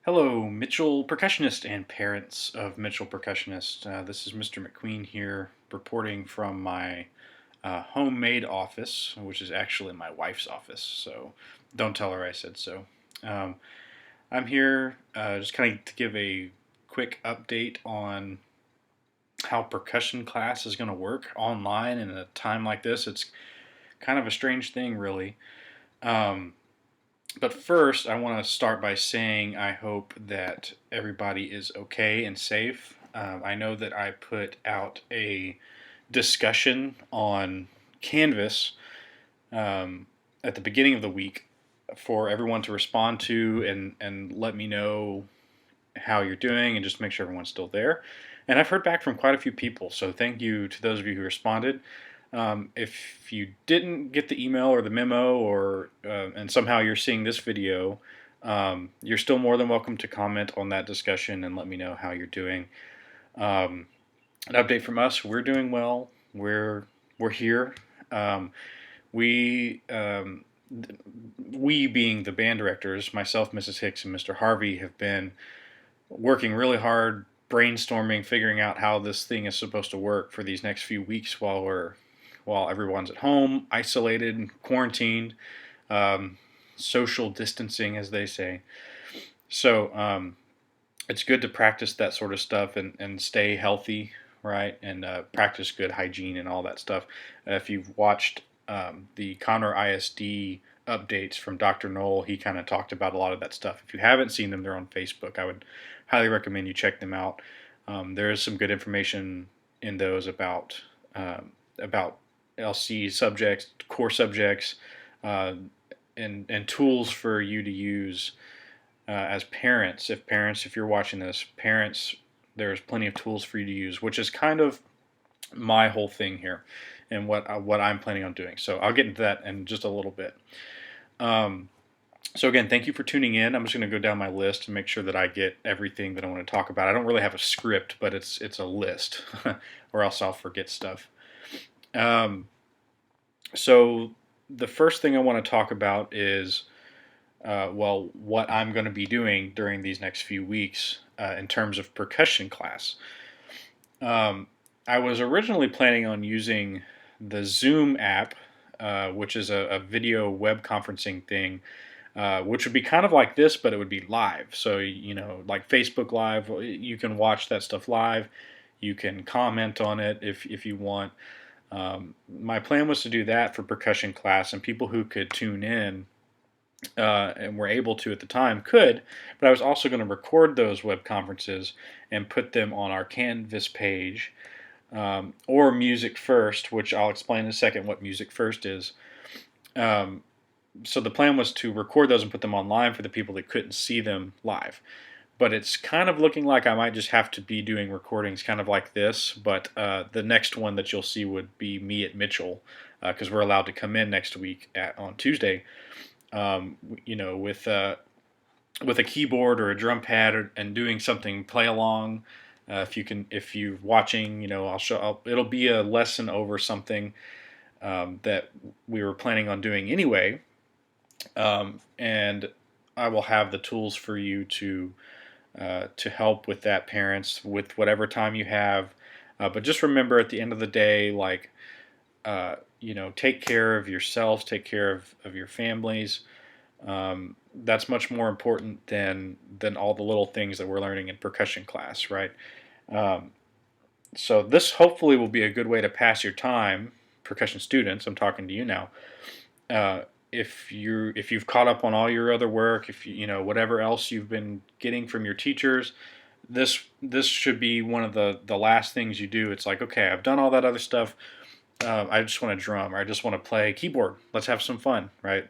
Hello, Mitchell Percussionist and parents of Mitchell Percussionist. This is Mr. McQueen here reporting from my homemade office, which is actually my wife's office, so don't tell her I said so. Um, I'm here just kind of to give a quick update on how percussion class is going to work online in a time like this. It's kind of a strange thing, really. Um, But first, I want to start by saying I hope that everybody is okay and safe. I know that I put out a discussion on Canvas um, at the beginning of the week for everyone to respond to and let me know how you're doing and just make sure everyone's still there. And I've heard back from quite a few people, so thank you to those of you who responded. If you didn't get the email or the memo, or and somehow you're seeing this video, you're still more than welcome to comment on that discussion and let me know how you're doing. Um, an update from us: we're doing well. We're here. Um, we we being the band directors, myself, Mrs. Hicks, and Mr. Harvey, have been working really hard, brainstorming, figuring out how this thing is supposed to work for these next few weeks while everyone's at home, isolated and quarantined, um, social distancing, as they say. So it's good to practice that sort of stuff and stay healthy, right? And practice good hygiene and all that stuff. If you've watched the Conroe ISD updates from Dr. Knoll, he kind of talked about a lot of that stuff. If you haven't seen them, they're on Facebook. I would highly recommend you check them out. There is some good information in those about LC subjects, core subjects, uh, and tools for you to use as parents. If you're watching this, parents, there's plenty of tools for you to use, which is kind of my whole thing here, and what I'm planning on doing. So I'll get into that in just a little bit. So again, thank you for tuning in. I'm just going to go down my list and make sure that I get everything that I want to talk about. I don't really have a script, but it's a list, or else I'll forget stuff. Um, so the first thing I want to talk about is what I'm going to be doing during these next few weeks in terms of percussion class. Um, I was originally planning on using the Zoom app, which is a video web conferencing thing, which would be kind of like this, but it would be live. So, like Facebook Live, you can watch that stuff live. You can comment on it if you want. My plan was to do that for percussion class, and people who could tune in and were able to at the time could, but I was also going to record those web conferences and put them on our Canvas page, or Music First, which I'll explain in a second what Music First is. So the plan was to record those and put them online for the people that couldn't see them live. But it's kind of looking like I might just have to be doing recordings kind of like this, but the next one that you'll see would be me at Mitchell, because we're allowed to come in next week on Tuesday, with a keyboard or a drum pad, and doing something play along. If you're watching, it'll be a lesson over something that we were planning on doing anyway, and I will have the tools for you to help with that, parents, with whatever time you have. But just remember, at the end of the day, take care of yourselves, take care of your families. That's much more important than all the little things that we're learning in percussion class, right? So this hopefully will be a good way to pass your time, percussion students. I'm talking to you now. If you've caught up on all your other work, if whatever else you've been getting from your teachers, this should be one of the last things you do. It's like, okay, I've done all that other stuff. I just want to drum, or I just want to play keyboard. Let's have some fun, right?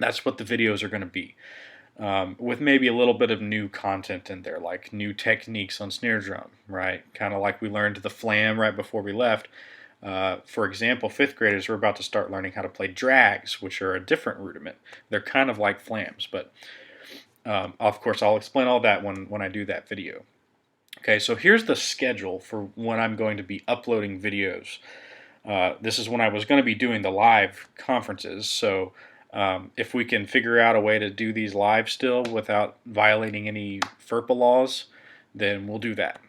That's what the videos are going to be, with maybe a little bit of new content in there, like new techniques on snare drum, right? Kind of like we learned the flam right before we left. For example, fifth graders are about to start learning how to play drags, which are a different rudiment. They're kind of like flams, but of course I'll explain all that when I do that video. Okay, so here's the schedule for when I'm going to be uploading videos. This is when I was going to be doing the live conferences, so If we can figure out a way to do these live still without violating any FERPA laws, then we'll do that.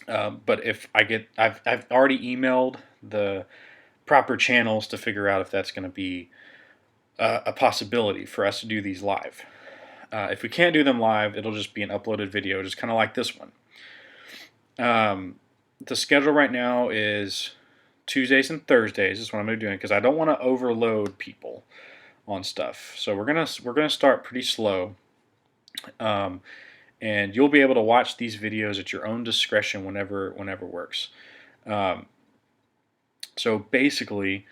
But if I've already emailed the proper channels to figure out if that's going to be a possibility for us to do these live. If we can't do them live, it'll just be an uploaded video, just kind of like this one. The schedule right now is Tuesdays and Thursdays is what I'm going to be doing because I don't want to overload people on stuff. So we're gonna start pretty slow, and you'll be able to watch these videos at your own discretion whenever works. So basically,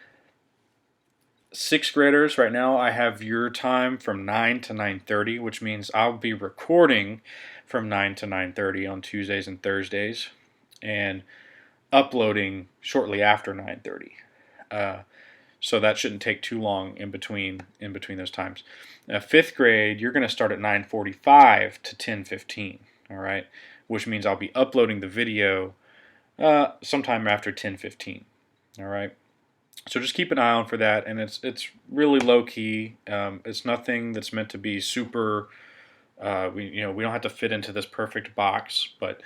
sixth graders right now, I have your time from 9 to 9:30, which means I'll be recording from 9 to 9:30 on Tuesdays and Thursdays, and uploading shortly after 9:30. So that shouldn't take too long in between those times. Fifth grade, you're going to start at 9:45 to 10:15. All right, which means I'll be uploading the video sometime after 10:15. All right. So just keep an eye on for that, and it's really low key. It's nothing that's meant to be super. We don't have to fit into this perfect box, but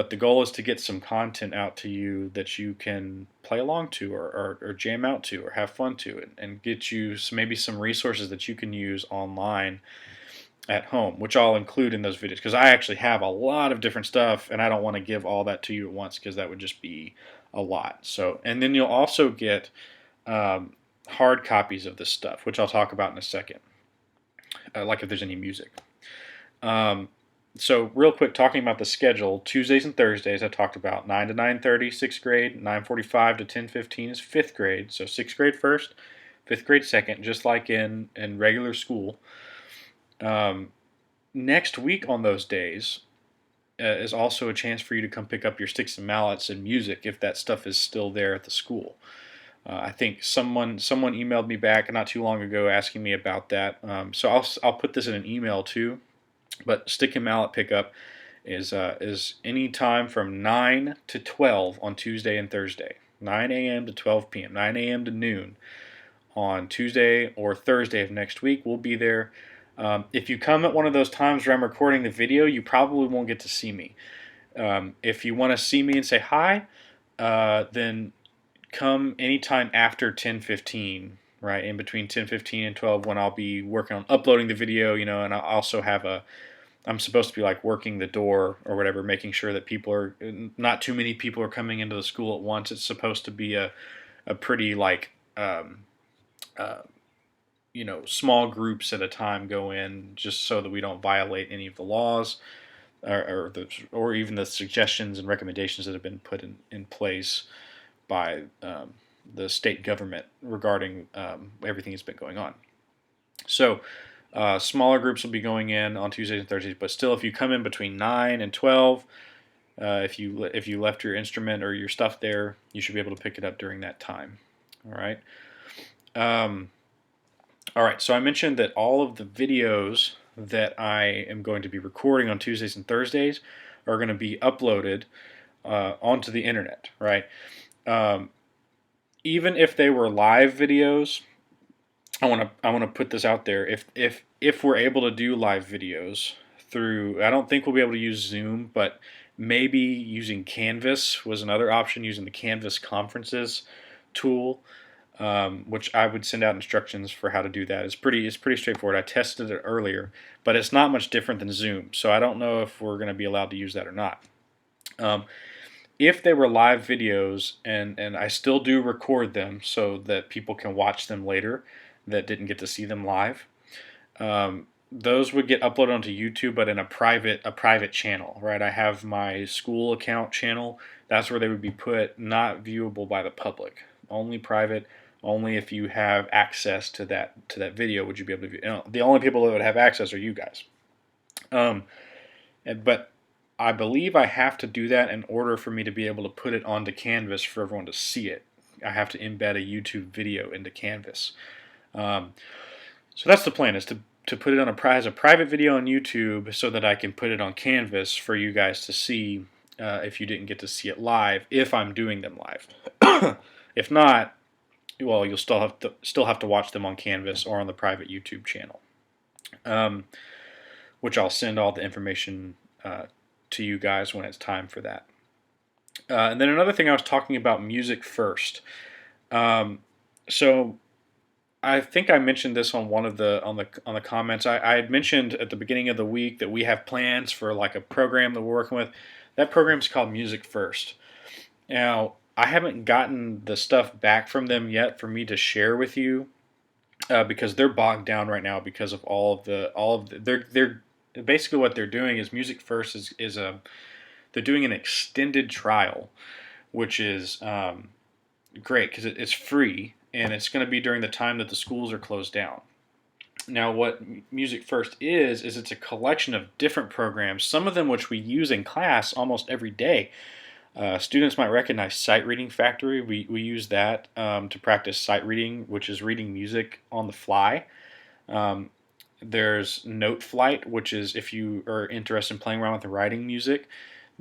the goal is to get some content out to you that you can play along to, or jam out to, or have fun to, and get you maybe some resources that you can use online at home, which I'll include in those videos because I actually have a lot of different stuff, and I don't want to give all that to you at once because that would just be a lot. So, and then you'll also get hard copies of this stuff, which I'll talk about in a second, like if there's any music. So real quick, talking about the schedule, Tuesdays and Thursdays I talked about, 9 to 9:30, 6th grade, 9:45 to 10:15 is 5th grade, so 6th grade first, 5th grade second, just like in regular school. Next week on those days is also a chance for you to come pick up your sticks and mallets and music if that stuff is still there at the school. I think someone emailed me back not too long ago asking me about that, so I'll put this in an email too. But stick and mallet pickup is any time from 9 to 12 on Tuesday and Thursday. 9 a.m. to 12 p.m., 9 a.m. to noon on Tuesday or Thursday of next week. We'll be there. If you come at one of those times where I'm recording the video, you probably won't get to see me. If you want to see me and say hi, then come anytime after 10:15. Right, in between 10:15 and 12 when I'll be working on uploading the video, and I also have I'm supposed to be like working the door or whatever, making sure that not too many people are coming into the school at once. It's supposed to be a pretty like, small groups at a time go in just so that we don't violate any of the laws or even the suggestions and recommendations that have been put in place by the state government regarding everything that's been going on. So smaller groups will be going in on Tuesdays and Thursdays, but still, if you come in between 9 and 12, if you left your instrument or your stuff there, you should be able to pick it up during that time. All right. All right. So I mentioned that all of the videos that I am going to be recording on Tuesdays and Thursdays are going to be uploaded onto the internet. Right. Even if they were live videos, I want to put this out there. If we're able to do live videos through, I don't think we'll be able to use Zoom, but maybe using Canvas was another option. Using the Canvas conferences tool, which I would send out instructions for how to do that. It's pretty straightforward. I tested it earlier, but it's not much different than Zoom. So I don't know if we're going to be allowed to use that or not. If they were live videos, and I still do record them so that people can watch them later that didn't get to see them live, those would get uploaded onto YouTube, but in a private channel, right? I have my school account channel. That's where they would be put, not viewable by the public, only private. Only if you have access to that video would you be able to view. The only people that would have access are you guys. But I believe I have to do that in order for me to be able to put it onto Canvas for everyone to see it. I have to embed a YouTube video into Canvas. So that's the plan, is to put it on as a private video on YouTube so that I can put it on Canvas for you guys to see if you didn't get to see it live, if I'm doing them live. If not, well, you'll still have to watch them on Canvas or on the private YouTube channel, um, which I'll send all the information to you guys when it's time for that. And then another thing, I was talking about music first. Um, so I think I mentioned this on one of the comments. I had mentioned at the beginning of the week that we have plans for like a program that we're working with. That program is called Music First. Now, I haven't gotten the stuff back from them yet for me to share with you, because they're bogged down right now because of they're basically what they're doing is Music First is a they're doing an extended trial, which is great because it's free and it's going to be during the time that the schools are closed down. Now, what Music First is it's a collection of different programs, some of them which we use in class almost every day. Students might recognize Sight Reading Factory. We use that to practice sight reading, which is reading music on the fly. Um, there's Note Flight, which is if you are interested in playing around with the writing music.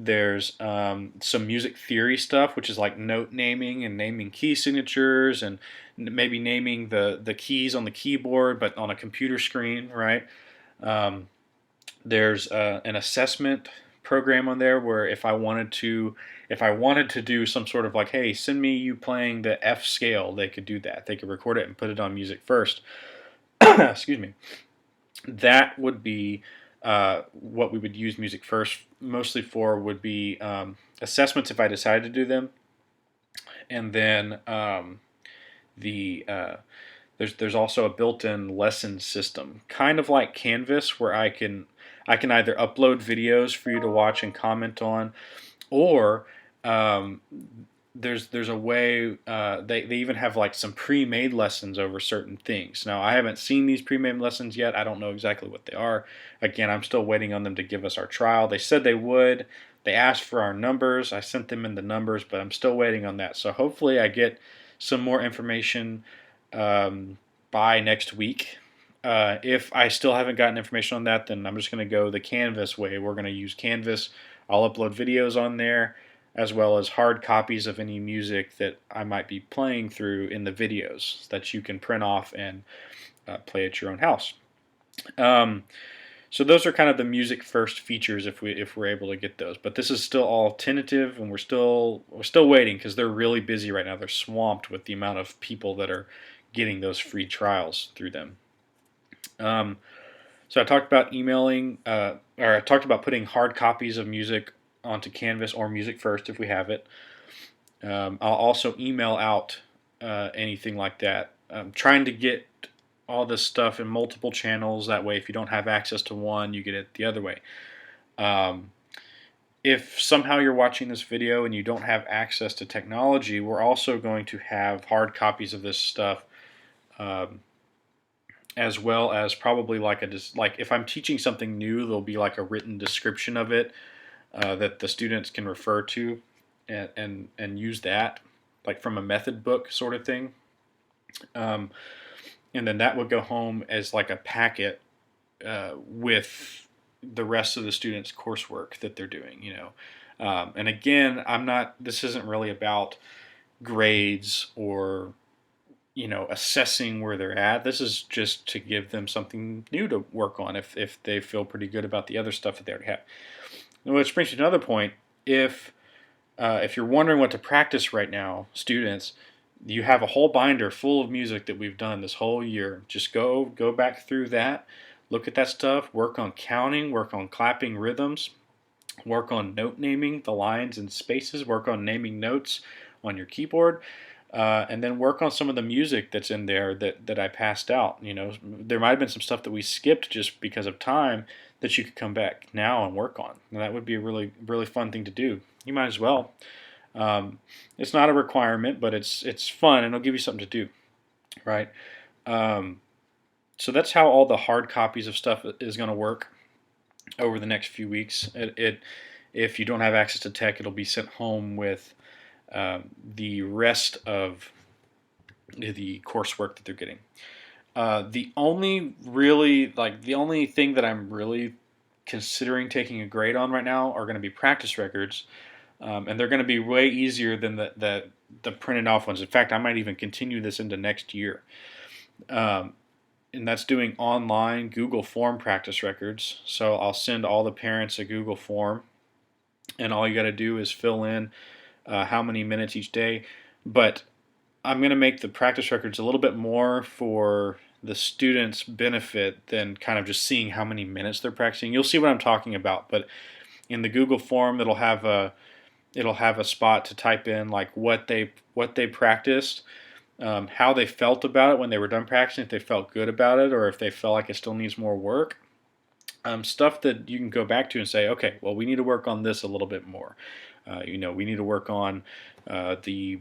There's some music theory stuff, which is like note naming and naming key signatures and maybe naming the keys on the keyboard, but on a computer screen, right? Um, there's an assessment program on there where if I wanted to do some sort of like, hey, send me you playing the F scale, they could do that. They could record it and put it on Music First. Excuse me. That would be what we would use Music First mostly for, would be assessments if I decided to do them, and then there's also a built-in lesson system, kind of like Canvas, where I can either upload videos for you to watch and comment on, or um, there's a way they even have like some pre-made lessons over certain things. Now, I haven't seen these pre-made lessons yet. I don't know exactly what they are. Again, I'm still waiting on them to give us our trial. They said they would. They asked for our numbers. I sent them in the numbers, but I'm still waiting on that. So hopefully I get some more information by next week. If I still haven't gotten information on that, then I'm just going to go the Canvas way. We're going to use Canvas. I'll upload videos on there, as well as hard copies of any music that I might be playing through in the videos that you can print off and play at your own house. So those are kind of the Music First features if we're able to get those. But this is still all tentative, and we're still waiting because they're really busy right now. They're swamped with the amount of people that are getting those free trials through them. So I talked about or I talked about putting hard copies of music onto Canvas or Music First if we have it. I'll also email out anything like that. I'm trying to get all this stuff in multiple channels. That way, if you don't have access to one, you get it the other way. If somehow you're watching this video and you don't have access to technology, we're also going to have hard copies of this stuff, as well as probably like if I'm teaching something new, there'll be like a written description of it that the students can refer to and use that, like from a method book sort of thing. And then that would go home as like a packet with the rest of the students' coursework that they're doing, and again, this isn't really about grades or assessing where they're at. This is just to give them something new to work on if they feel pretty good about the other stuff that they already have. Which brings me to another point. If you're wondering what to practice right now, students, you have a whole binder full of music that we've done this whole year. Just go back through that, look at that stuff, work on counting, work on clapping rhythms, work on note naming, the lines and spaces, work on naming notes on your keyboard, and then work on some of the music that's in there that I passed out. There might have been some stuff that we skipped just because of time that you could come back now and work on. And that would be a really, really fun thing to do. You might as well. It's not a requirement, but it's fun, and it'll give you something to do, right? So that's how all the hard copies of stuff is going to work over the next few weeks. If you don't have access to tech, it'll be sent home with the rest of the coursework that they're getting. The only thing that I'm really considering taking a grade on right now are going to be practice records. and they're going to be way easier than the printed off ones. In fact, I might even continue this into next year. Um, and that's doing online Google Form practice records. So I'll send all the parents a Google Form, and all you got to do is fill in how many minutes each day. But I'm going to make the practice records a little bit more for the students' benefit than kind of just seeing how many minutes they're practicing. You'll see what I'm talking about, but in the Google form, it'll have a spot to type in like what they practiced, how they felt about it when they were done practicing, if they felt good about it, or if they felt like it still needs more work. Stuff that you can go back to and say, okay, well, we need to work on this a little bit more. We need to work on the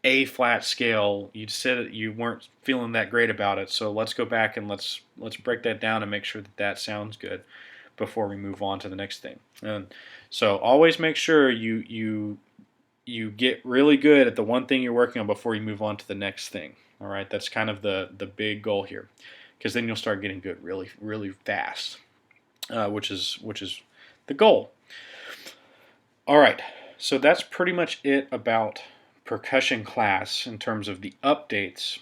A flat scale. You said you weren't feeling that great about it, so let's go back and let's break that down and make sure that sounds good before we move on to the next thing. And so always make sure you get really good at the one thing you're working on before you move on to the next thing. All right, that's kind of the big goal here, because then you'll start getting good really fast, which is the goal. All right, so that's pretty much it about percussion class in terms of the updates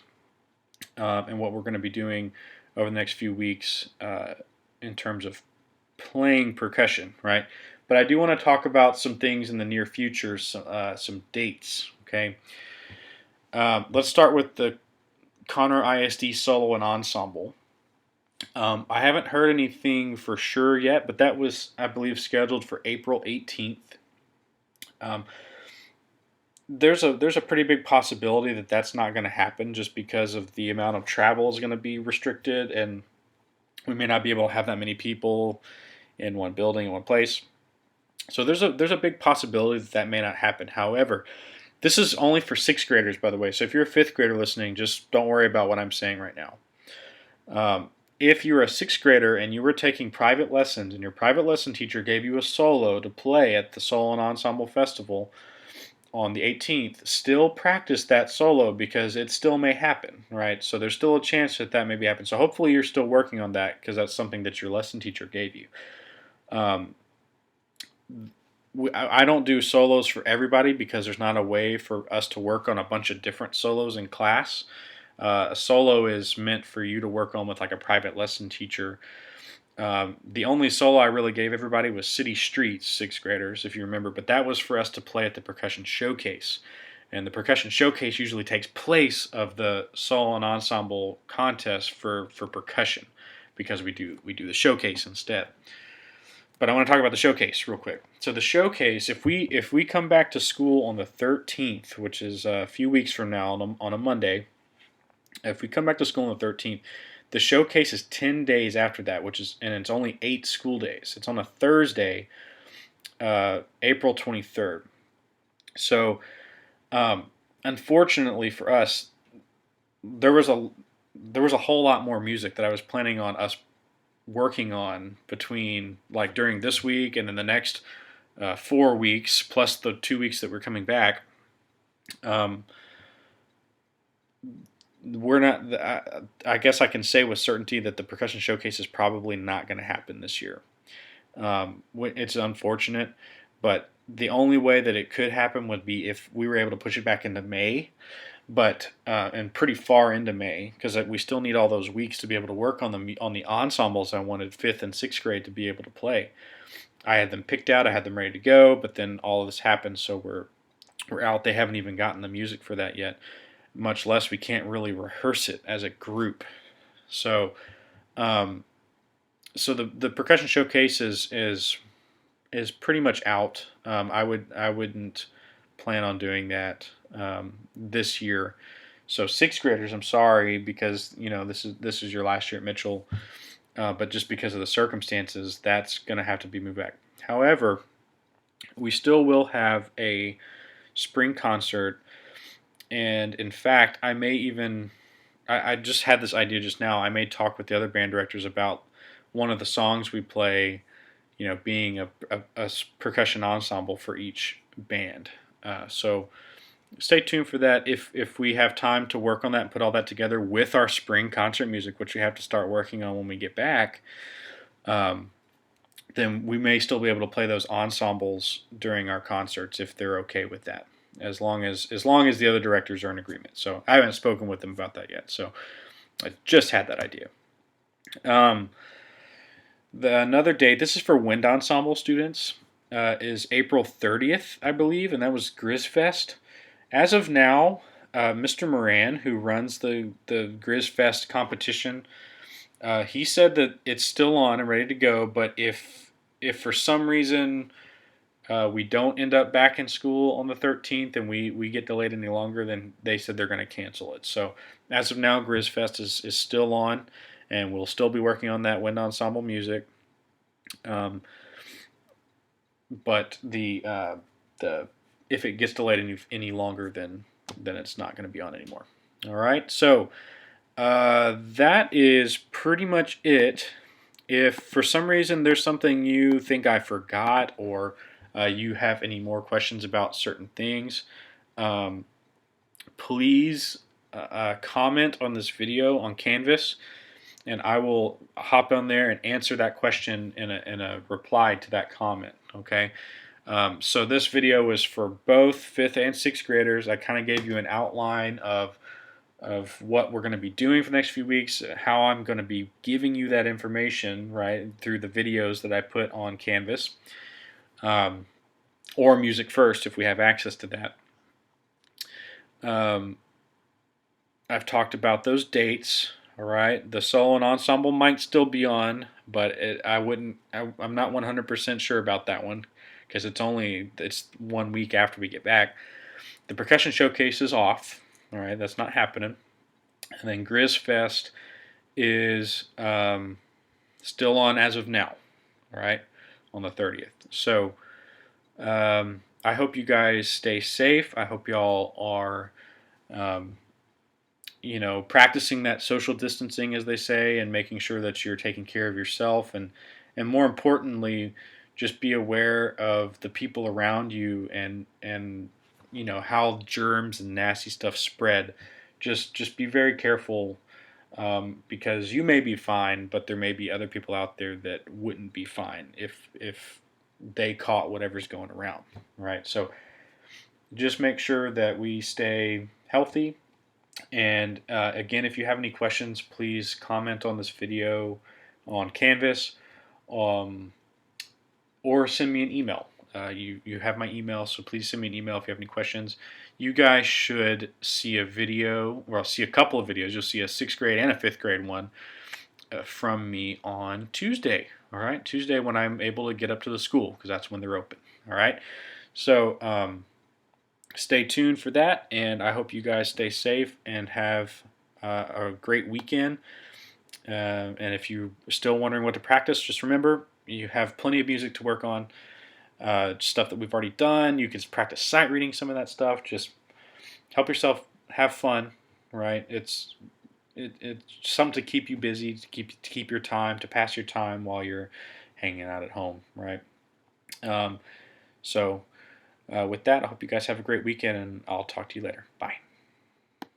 and what we're going to be doing over the next few weeks in terms of playing percussion, right? But I do want to talk about some things in the near future, some dates, okay? Let's start with the Conroe ISD solo and ensemble. I haven't heard anything for sure yet, but that was, I believe, scheduled for April 18th. There's a pretty big possibility that that's not going to happen just because of the amount of travel is going to be restricted, and we may not be able to have that many people in one building in one place. So there's a big possibility that may not happen. However, this is only for sixth graders, by the way. So if you're a fifth grader listening, just don't worry about what I'm saying right now. If you're a sixth grader and you were taking private lessons and your private lesson teacher gave you a solo to play at the Solo and Ensemble Festival on the 18th, still practice that solo because it still may happen, right? So there's still a chance that may be happen. So hopefully you're still working on that because that's something that your lesson teacher gave you. I don't do solos for everybody because there's not a way for us to work on a bunch of different solos in class. A solo is meant for you to work on with like a private lesson teacher. The only solo I really gave everybody was City Streets, sixth graders, if you remember, but that was for us to play at the Percussion Showcase. And the Percussion Showcase usually takes place of the solo and ensemble contest for percussion because we do the showcase instead. But I want to talk about the showcase real quick. So the showcase, if we come back to school on the 13th, which is a few weeks from now on a Monday, if we come back to school on the 13th, the showcase is 10 days after that, and it's only 8 school days. It's on a Thursday, April 23rd. So, unfortunately for us, there was a whole lot more music that I was planning on us working on between like during this week and then the next 4 weeks plus the 2 weeks that we're coming back. We're not. I guess I can say with certainty that the Percussion Showcase is probably not going to happen this year. It's unfortunate, but the only way that it could happen would be if we were able to push it back into May, and pretty far into May, because we still need all those weeks to be able to work on the ensembles I wanted fifth and sixth grade to be able to play. I had them picked out, I had them ready to go, but then all of this happened, so we're out. They haven't even gotten the music for that yet, much less we can't really rehearse it as a group. So, the Percussion Showcase is pretty much out. I wouldn't plan on doing that this year. So sixth graders, I'm sorry because this is your last year at Mitchell, but just because of the circumstances, that's going to have to be moved back. However, we still will have a spring concert. And in fact, I may even, I just had this idea just now, I may talk with the other band directors about one of the songs we play, being a percussion ensemble for each band. So stay tuned for that. If we have time to work on that and put all that together with our spring concert music, which we have to start working on when we get back, then we may still be able to play those ensembles during our concerts if they're okay with that, as long as the other directors are in agreement. So I haven't spoken with them about that yet. So I just had that idea. Um, another date. This is for wind ensemble students. Is April 30th, I believe, and that was Grizzfest. As of now, Mr. Moran, who runs the Grizzfest competition, he said that it's still on and ready to go. But if for some reason we don't end up back in school on the 13th and we get delayed any longer, then they said they're going to cancel it. So as of now, Grizzfest is still on, and we'll still be working on that wind ensemble music. But the if it gets delayed any longer, then it's not going to be on anymore. All right, so that is pretty much it. If for some reason there's something you think I forgot, or you have any more questions about certain things, please comment on this video on Canvas, and I will hop on there and answer that question in a reply to that comment. Okay. So this video is for both 5th and 6th graders. I kind of gave you an outline of what we're going to be doing for the next few weeks, how I'm going to be giving you that information, right, through the videos that I put on Canvas, or Music First if we have access to that. I've talked about those dates. All right, the solo and ensemble might still be on, but I'm not 100% sure about that one, because it's 1 week after we get back. The percussion showcase is off. All right, that's not happening. And then Grizzfest is still on as of now. All right, on the 30th. So I hope you guys stay safe. I hope y'all are practicing that social distancing, as they say, and making sure that you're taking care of yourself, and more importantly, just be aware of the people around you, and how germs and nasty stuff spread. Just be very careful, because you may be fine, but there may be other people out there that wouldn't be fine if they caught whatever's going around, right? So just make sure that we stay healthy. And again, if you have any questions, please comment on this video on Canvas, or send me an email. You have my email, so please send me an email if you have any questions. You guys should see a video, or I'll see a couple of videos. You'll see a 6th grade and a 5th grade one from me on Tuesday. All right, Tuesday when I'm able to get up to the school, because that's when they're open. All right, so stay tuned for that, and I hope you guys stay safe and have a great weekend. And if you're still wondering what to practice, just remember you have plenty of music to work on, stuff that we've already done. You can practice sight reading, some of that stuff. Just help yourself have fun, right? It's something to keep you busy, to keep your time, to pass your time while you're hanging out at home, right? So with that, I hope you guys have a great weekend, and I'll talk to you later. Bye.